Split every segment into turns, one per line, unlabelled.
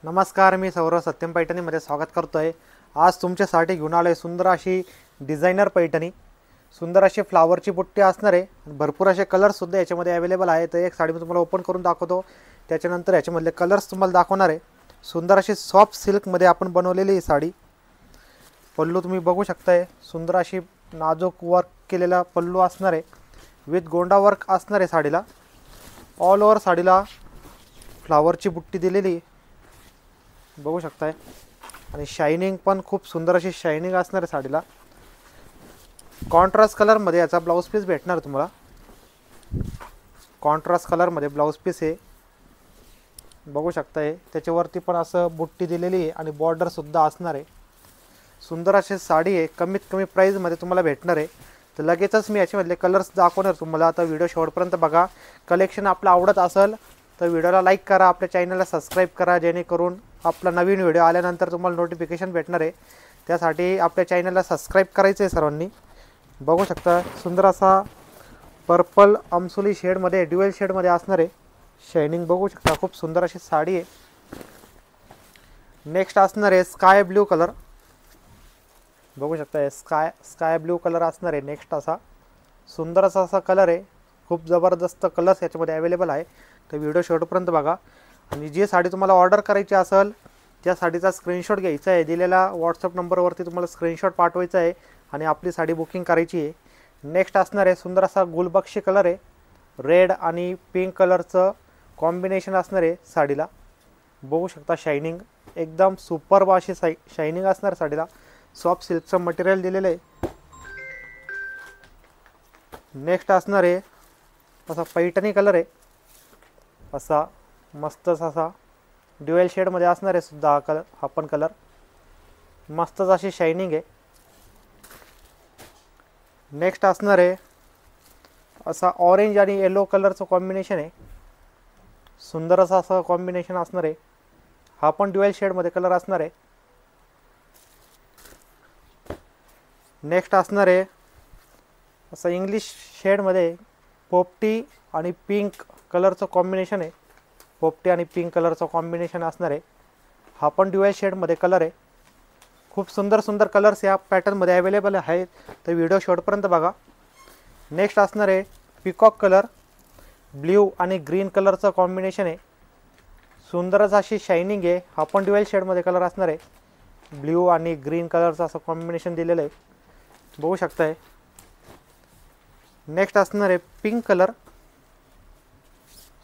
नमस्कार, मी सौरभ सत्यम पैठणीमध्ये स्वागत करतोय। आज तुमच्यासाठी घेऊन आलोय सुंदर अशी डिझायनर पैठणी। सुंदर अशी फ्लावरची बुट्टी असणार आहे। भरपूर असे कलर्स सुद्धा याच्यामध्ये अवेलेबल आहे। तर एक साडी मी तुम्हाला ओपन करून दाखवतो, त्याच्यानंतर याच्यामधले कलर्स तुम्हाला दाखवणार आहे। सुंदर अशी सॉफ्ट सिल्क मध्ये आपण बनवलेली ही साडी। पल्लू तुम्ही बघू शकताय, सुंदर अशी नाजूक वर्क केलेला पल्लू असणार आहे, विथ गोंडा वर्क असणार आहे साडीला। ऑल ओव्हर साडीला फ्लावरची बुट्टी दिलेली बघू शकताय आणि शायनिंग पण खूप सुंदर अशी शायनिंग असणार आहे साडीला। कॉन्ट्रास्ट कलर मध्ये याचा ब्लाउज पीस भेटणार तुम्हाला। कॉन्ट्रास्ट कलर मध्ये ब्लाउज पीस आहे बघू शकताय। त्याच्यावरती पण असं बुट्टी दिलेली आहे आणि बॉर्डर सुद्धा असणार आहे। सुंदर अशी साडी आहे, कमीत कमी प्राइस मध्ये तुम्हाला भेटणार आहे। तर लगेचच मी याच्यामधले कलर्स दाखवणार तुम्हाला। आता व्हिडिओ शेवटपर्यंत बघा। कलेक्शन आपलं आवडत असेल तर व्हिडिओला लाईक करा, आपल्या चॅनलला सबस्क्राइब करा, जेणेकरून आपला नवीन व्हिडिओ आल्यानंतर तुम्हाला नोटिफिकेशन भेटणार आहे। त्यासाठी आपल्या चॅनलला सबस्क्राइब करायचं आहे सर्वांनी। बघू शकता सुंदर असा पर्पल अमसुली शेड मध्ये ड्युअल शेड मध्ये असणार आहे। शायनिंग बघू शकता, खूप सुंदर अशी साडी आहे। नेक्स्ट असणार आहे स्काय ब्लू कलर। बघू शकता स्काय ब्लू कलर असणार आहे नेक्स्ट। असा सुंदर असा कलर आहे, खूप जबरदस्त कलर्स याच्यामध्ये अवेलेबल आहे। तर व्हिडिओ शेवटपर्यंत बघा। आणि जी साडी तुम्हाला ऑर्डर करायची असेल त्या साडीचा स्क्रीनशॉट घ्यायचा आहे। दिलेला व्हॉट्सअप नंबरवरती तुम्हाला स्क्रीनशॉट पाठवायचा आहे आणि आपली साडी बुकिंग करायची आहे। नेक्स्ट असणार आहे सुंदर असा गुलबक्षी कलर आहे, रेड आणि पिंक कलरचं कॉम्बिनेशन असणार आहे साडीला। बघू शकता शायनिंग एकदम सुपर्ब अशी शायनिंग असणार साडीला। सॉफ्ट सिल्कचं मटेरियल दिलेलं आहे। नेक्स्ट असणार आहे असा पैठणी कलर आहे, असा मस्तच असा ड्युअल शेड मध्ये असणार आहे सुद्धा हा पण कलर। मस्तच अशी शायनिंग आहे। नेक्स्ट असणार आहे असा ऑरेंज आणि येलो कलरचं कॉम्बिनेशन आहे। सुंदर असं कॉम्बिनेशन असणार आहे। हा पण ड्युअल शेड मध्ये कलर असणार आहे। नेक्स्ट असणार आहे असं इंग्लिश शेड मध्ये पोपटी आणि पिंक कलरचं कॉम्बिनेशन आहे। पोपटी आणि पिंक कलरचं कॉम्बिनेशन असणार आहे। हा पण ड्युअल शेड मध्ये कलर आहे। खूप सुंदर कलर्स या पॅटर्न मध्ये अवेलेबल आहेत। तर व्हिडिओ शेवटपर्यंत बघा। नेक्स्ट असणार आहे पिकॉक कलर, ब्ल्यू आणि ग्रीन कलरचं कॉम्बिनेशन आहे। सुंदरच अशी शायनिंग आहे। हा पण ड्युअल शेड मध्ये कलर असणार आहे। ब्ल्यू आणि ग्रीन कलरचं असं कॉम्बिनेशन दिलेलं आहे बघू शकताय। नेक्स्ट असणार आहे पिंक कलर,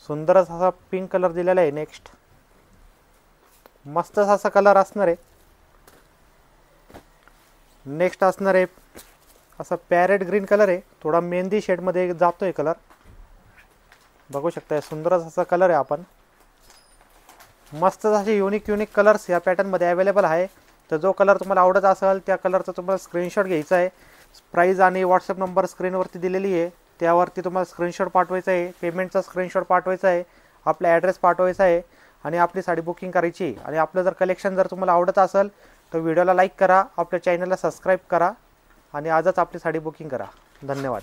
सुंदरच असा पिंक कलर दिलेला आहे। नेक्स्ट मस्तच असा कलर असणार आहे। नेक्स्ट असणार आहे असा पॅरेट ग्रीन कलर आहे, थोडा मेहंदी शेड मध्ये जातोय कलर बघू शकताय। सुंदरच असा कलर आहे। आपण मस्तच असे युनिक कलर्स या पॅटर्न मध्ये अवेलेबल आहे। तर जो कलर तुम्हाला आवडत असेल त्या कलरचा तुम्हाला स्क्रीनशॉट घ्यायचा आहे। प्राइस आणि व्हॉट्सअप नंबर स्क्रीनवरती दिलेली आहे, त्यावरती तुम्हाला स्क्रीनशॉट पाठवायचा आहे। पेमेंटचा स्क्रीनशॉट पाठवायचा आहे, आपला ॲड्रेस पाठवायचा आहे आणि आपली साडी बुकिंग करायची आहे। आणि आपलं जर कलेक्शन जर तुम्हाला आवडत असेल तर व्हिडिओला लाईक करा, आपल्या चॅनलला सबस्क्राइब करा आणि आजच आपली साडी बुकिंग करा। धन्यवाद।